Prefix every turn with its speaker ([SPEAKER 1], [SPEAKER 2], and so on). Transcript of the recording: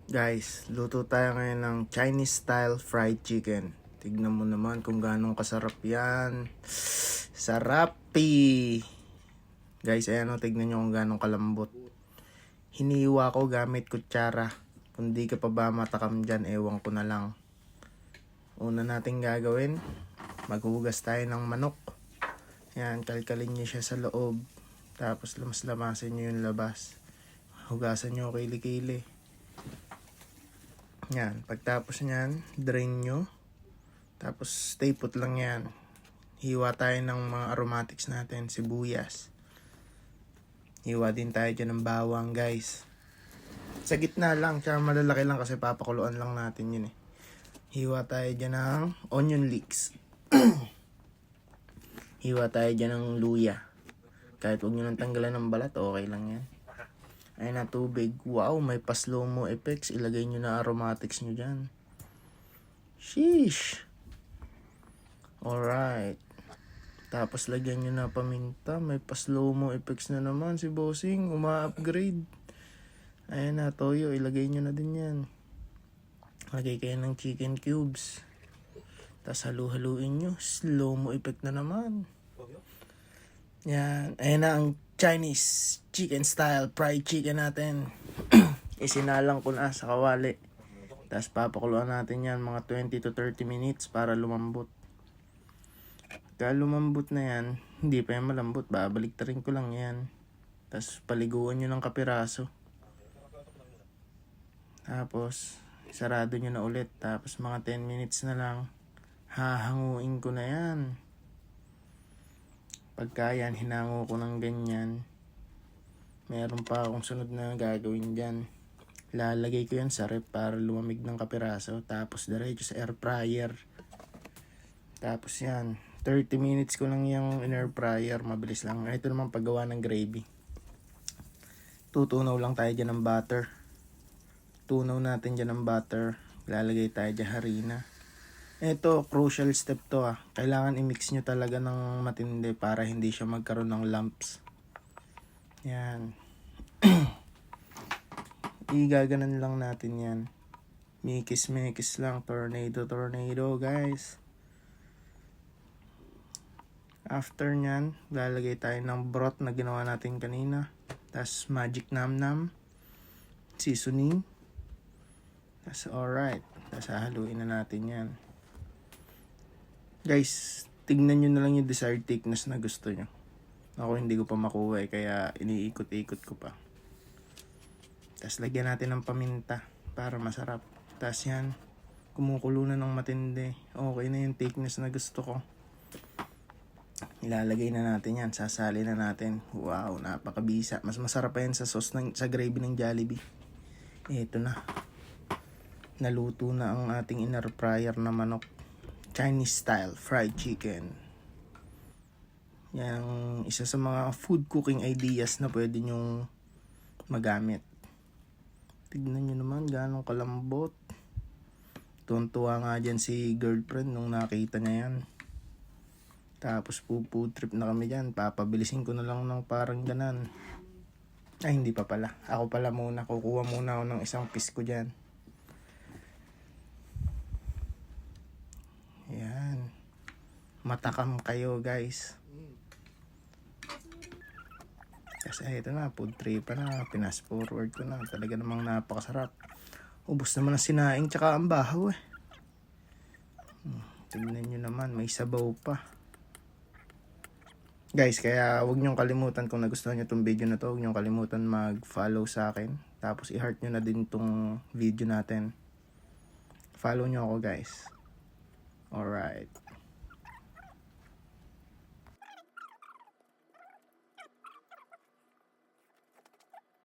[SPEAKER 1] Guys, luto tayo ngayon ng Chinese style fried chicken. Tignan mo naman kung ganong kasarap yan. Sarapi! Guys, ayan o, tignan nyo kung ganong kalambot. Hiniwa ko gamit kutsara. Kung di ka pa ba matakam dyan, ewan ko na lang. Una natin gagawin, maghugas tayo ng manok. Yan, kalkalin nyo siya sa loob. Tapos lamas-lamasin nyo yung labas. Hugasan nyo kili-kili. Yan, pagtapos nyan, drain nyo. Tapos stay put lang yan. Hiwa tayo ng mga aromatics natin, sibuyas. Hiwa din tayo dyan ng bawang, guys. Sa gitna lang, tsaka malalaki lang kasi papakuluan lang natin yun eh. Hiwa tayo dyan ng onion leeks. Hiwa tayo dyan ng luya. Kahit huwag nyo nang tanggalan ng balat, okay lang yan. Ay na tubig. Wow, may pa-slow mo effects. Ilagay nyo na aromatics nyo dyan. Sheesh. Alright. Tapos lagyan nyo na paminta. May pa-slow mo effects na naman si bossing. Uma-upgrade. Ayan na, toyo. Ilagay nyo na din yan. Lagay kayo ng chicken cubes. Tapos halu-haluin nyo. Slow mo effect na naman. Yan. Ayan na ang Chinese chicken style fried chicken natin. Isinalang ko na sa kawali. Tapos papakuluan natin yan mga 20 to 30 minutes para lumambot. Kaya lumambot na yan, hindi pa yan malambot. Babalik rin ko lang yan. Tapos paliguan nyo ng kapiraso. Tapos sarado nyo na ulit. Tapos mga 10 minutes na lang. Hahanguin ko na yan. Pagka yan, hinango ko ng ganyan. Meron pa akong sunod na gagawin dyan. Lalagay ko yan sa rep para lumamig ng kapiraso. Tapos diretso sa air fryer. Tapos yan, 30 minutes ko lang yung in air fryer. Mabilis lang. Ito naman paggawa ng gravy. Tutunaw lang tayo dyan ng butter. Tunaw natin dyan ng butter. Lalagay tayo dyan harina. Ito, crucial step to ah. Kailangan i-mix nyo talaga ng matindi para hindi siya magkaroon ng lumps. Yan. Igaganan lang natin yan. Mikis-mikis lang. Tornado, guys. After nyan, lalagay tayo ng broth na ginawa natin kanina. Tapos magic nam-nam. Seasoning. Tapos alright. Tapos hahaluin na natin yan. Guys, tignan nyo na lang yung desired thickness na gusto nyo. Ako hindi ko pa makuha kaya iniikot-ikot ko pa. Tapos lagyan natin ng paminta para masarap. Tapos yan, kumukulo na ng matindi. Okay na yung thickness na gusto ko. Ilalagay na natin yan, sasali na natin. Wow, napakabisa. Mas masarap pa yan sa sauce sa gravy ng Jollibee. Ito na. Naluto na ang ating in air fryer na manok. Chinese style fried chicken. Yan isa sa mga food cooking ideas na pwede nyong magamit. Tignan nyo naman ganong kalambot. Tuwan-tuwa nga dyan si girlfriend nung nakita niya yan. Tapos food trip na kami dyan. Papabilisin ko na lang ng parang ganan. Ay hindi pa pala. Ako pala muna. Kukuha muna ako ng isang piece ko dyan. Yan. Matakam kayo guys. Kasi ito na, food trip pa na. Pinas forward ko na. Talaga namang napakasarap. Ubos naman ang sinaing tsaka ang bahaw eh. Tignan nyo naman, may sabaw pa. Guys, kaya huwag nyong kalimutan kung nagustuhan nyo itong video na to. Huwag nyong kalimutan mag-follow sa akin. Tapos i-heart nyo na din itong video natin. Follow nyo ako guys. Alright.